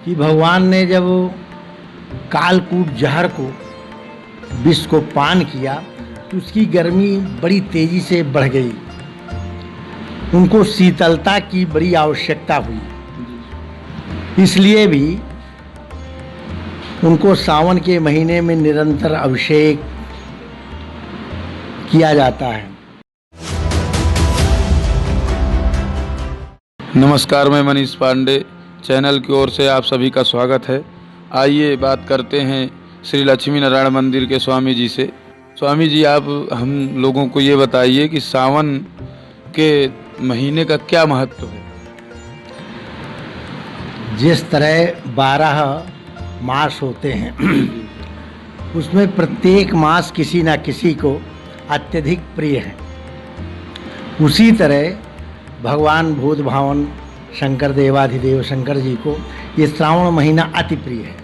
कि भगवान ने जब कालकूट जहर को विष को पान किया तो उसकी गर्मी बड़ी तेजी से बढ़ गई। उनको शीतलता की बड़ी आवश्यकता हुई। इसलिए भी उनको सावन के महीने में निरंतर अभिषेक किया जाता है। नमस्कार, मैं मनीष पांडे, चैनल की ओर से आप सभी का स्वागत है। आइए बात करते हैं श्री लक्ष्मी नारायण मंदिर के स्वामी जी से। स्वामी जी, आप हम लोगों को ये बताइए कि सावन के महीने का क्या महत्व है। जिस तरह 12 मास होते हैं उसमें प्रत्येक मास किसी न किसी को अत्यधिक प्रिय है। उसी तरह भगवान भूत भावन शंकर देवाधिदेव शंकर जी को ये श्रावण महीना अति प्रिय है।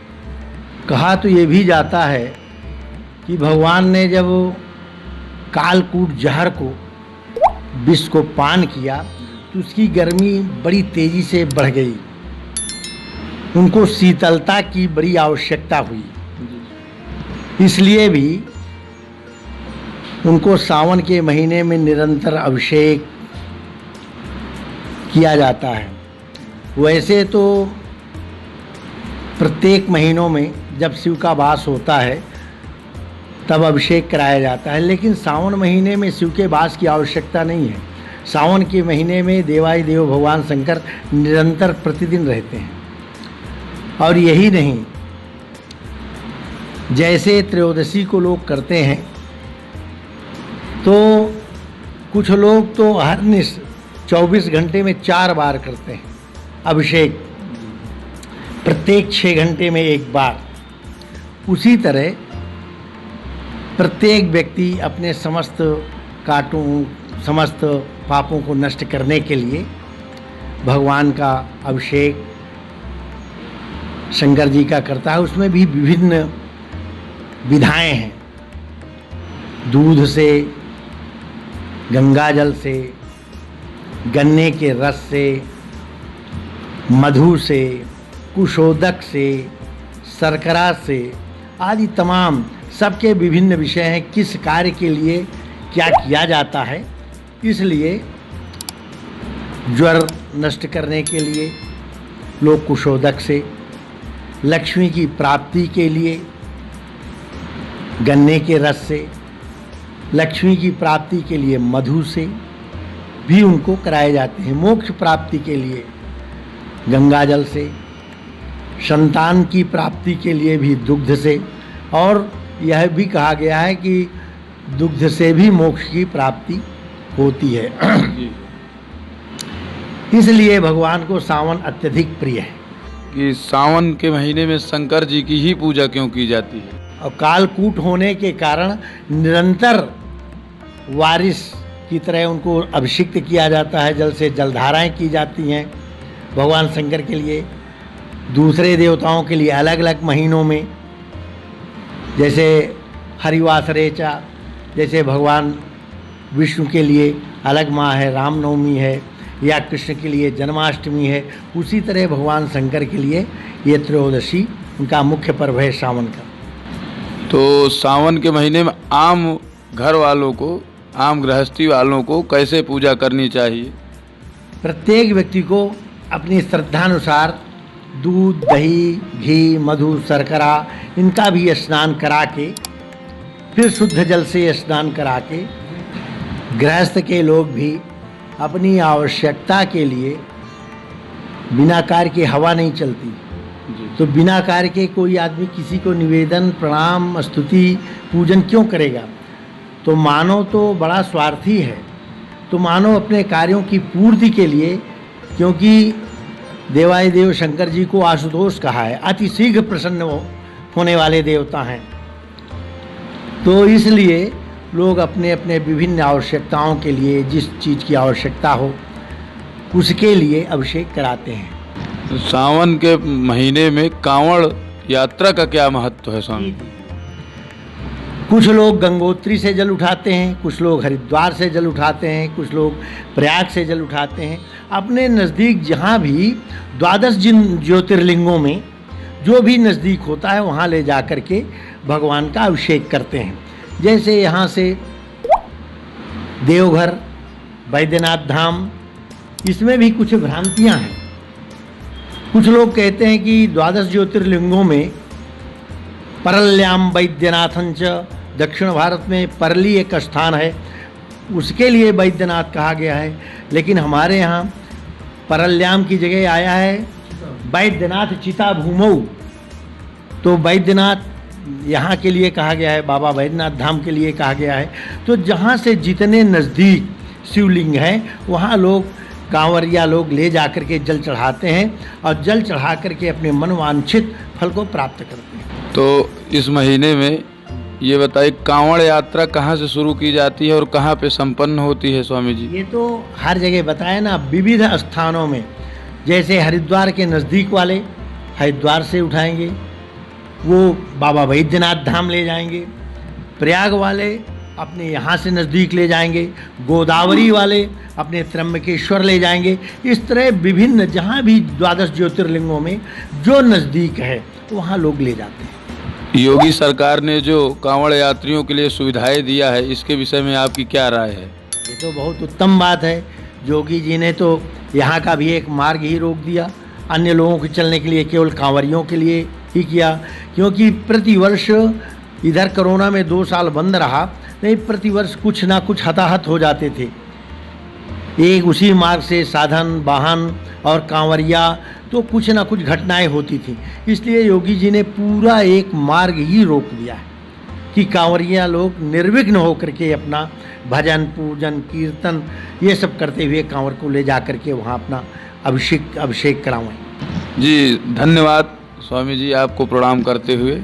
कहा तो ये भी जाता है कि भगवान ने जब कालकूट जहर को विष को पान किया तो उसकी गर्मी बड़ी तेजी से बढ़ गई। उनको शीतलता की बड़ी आवश्यकता हुई। इसलिए भी उनको सावन के महीने में निरंतर अभिषेक किया जाता है। वैसे तो प्रत्येक महीनों में जब शिव का वास होता है तब अभिषेक कराया जाता है, लेकिन सावन महीने में शिव के वास की आवश्यकता नहीं है। सावन के महीने में देवाधिदेव भगवान शंकर निरंतर प्रतिदिन रहते हैं। और यही नहीं, जैसे त्रयोदशी को लोग करते हैं तो कुछ लोग तो हरनिश 24 घंटे में 4 बार करते हैं अभिषेक, प्रत्येक 6 घंटे में 1 बार। उसी तरह प्रत्येक व्यक्ति अपने समस्त समस्त पापों को नष्ट करने के लिए भगवान का अभिषेक शंकर जी का करता है। उसमें भी विभिन्न विधाएं हैं। दूध से, गंगा जल से, गन्ने के रस से, मधु से, कुशोदक से, शर्करा से आदि तमाम सबके विभिन्न विषय हैं। किस कार्य के लिए क्या किया जाता है, इसलिए ज्वर नष्ट करने के लिए लोग कुशोदक से, लक्ष्मी की प्राप्ति के लिए गन्ने के रस से, लक्ष्मी की प्राप्ति के लिए मधु से भी उनको कराए जाते हैं। मोक्ष प्राप्ति के लिए गंगा जल से, संतान की प्राप्ति के लिए भी दुग्ध से, और यह भी कहा गया है कि दुग्ध से भी मोक्ष की प्राप्ति होती है। इसलिए भगवान को सावन अत्यधिक प्रिय है। कि सावन के महीने में शंकर जी की ही पूजा क्यों की जाती है? और कालकूट होने के कारण निरंतर वारिस की तरह उनको अभिषिक्त किया जाता है। जल से जलधाराएं की जाती हैं भगवान शंकर के लिए। दूसरे देवताओं के लिए अलग अलग महीनों में, जैसे हरिवास रेचा, जैसे भगवान विष्णु के लिए अलग माह है, रामनवमी है, या कृष्ण के लिए जन्माष्टमी है। उसी तरह भगवान शंकर के लिए ये त्रयोदशी उनका मुख्य पर्व है सावन का। तो सावन के महीने में आम घर वालों को, आम गृहस्थी वालों को कैसे पूजा करनी चाहिए? प्रत्येक व्यक्ति को अपनी श्रद्धानुसार दूध, दही, घी, मधु, शर्करा इनका भी स्नान करा के, फिर शुद्ध जल से स्नान करा के, गृहस्थ के लोग भी अपनी आवश्यकता के लिए, बिना कार्य के हवा नहीं चलती, तो बिना कार्य के कोई आदमी किसी को निवेदन, प्रणाम, स्तुति, पूजन क्यों करेगा? तो मानव तो बड़ा स्वार्थी है। तो मानव अपने कार्यों की पूर्ति के लिए, क्योंकि देवाधिदेव शंकर जी को आशुतोष कहा है, अति शीघ्र प्रसन्न होने वाले देवता हैं, तो इसलिए लोग अपने अपने विभिन्न आवश्यकताओं के लिए, जिस चीज़ की आवश्यकता हो उसके लिए अभिषेक कराते हैं। सावन के महीने में कांवड़ यात्रा का क्या महत्व है स्वामी? कुछ लोग गंगोत्री से जल उठाते हैं, कुछ लोग हरिद्वार से जल उठाते हैं, कुछ लोग प्रयाग से जल उठाते हैं। अपने नज़दीक जहाँ भी 12 जिन ज्योतिर्लिंगों में जो भी नज़दीक होता है वहाँ ले जा कर के भगवान का अभिषेक करते हैं। जैसे यहाँ से देवघर, बैद्यनाथ धाम, इसमें भी कुछ भ्रांतियाँ हैं। कुछ लोग कहते हैं कि 12 ज्योतिर्लिंगों में परल्याम वैद्यनाथंच, दक्षिण भारत में परली एक स्थान है, उसके लिए वैद्यनाथ कहा गया है। लेकिन हमारे यहाँ परल्याम की जगह आया है वैद्यनाथ चिता भूमऊ। तो वैद्यनाथ यहाँ के लिए कहा गया है, बाबा वैद्यनाथ धाम के लिए कहा गया है। तो जहाँ से जितने नज़दीक शिवलिंग हैं वहाँ लोग, कांवरिया लोग ले जा कर के जल चढ़ाते हैं और जल चढ़ा कर के अपने मनवांछित फल को प्राप्त करते हैं। तो इस महीने में ये बताइए, कांवड़ यात्रा कहाँ से शुरू की जाती है और कहाँ पे संपन्न होती है स्वामी जी? ये तो हर जगह बताया ना, विविध स्थानों में। जैसे हरिद्वार के नज़दीक वाले हरिद्वार से उठाएंगे, वो बाबा वैद्यनाथ धाम ले जाएंगे। प्रयाग वाले अपने यहाँ से नज़दीक ले जाएंगे। गोदावरी वाले अपने त्र्यंबकेश्वर ले जाएंगे। इस तरह विभिन्न, जहाँ भी 12 ज्योतिर्लिंगों में जो नज़दीक है वहाँ लोग ले जाते हैं। योगी सरकार ने जो कांवड़ यात्रियों के लिए सुविधाएं दिया है, इसके विषय में आपकी क्या राय है? ये तो बहुत उत्तम बात है। योगी जी ने तो यहाँ का भी एक मार्ग ही रोक दिया, अन्य लोगों के चलने के लिए केवल कांवरियों के लिए ही किया। क्योंकि प्रतिवर्ष इधर कोरोना में 2 साल बंद रहा, नहीं प्रतिवर्ष कुछ ना कुछ हताहत हो जाते थे। एक उसी मार्ग से साधन, वाहन और कांवरिया, तो कुछ ना कुछ घटनाएं होती थी। इसलिए योगी जी ने पूरा एक मार्ग ही रोक दिया है कि कांवरिया लोग निर्विघ्न होकर के अपना भजन, पूजन, कीर्तन ये सब करते हुए कांवर को ले जा कर के वहाँ अपना अभिषेक करावें। जी धन्यवाद स्वामी जी, आपको प्रणाम करते हुए।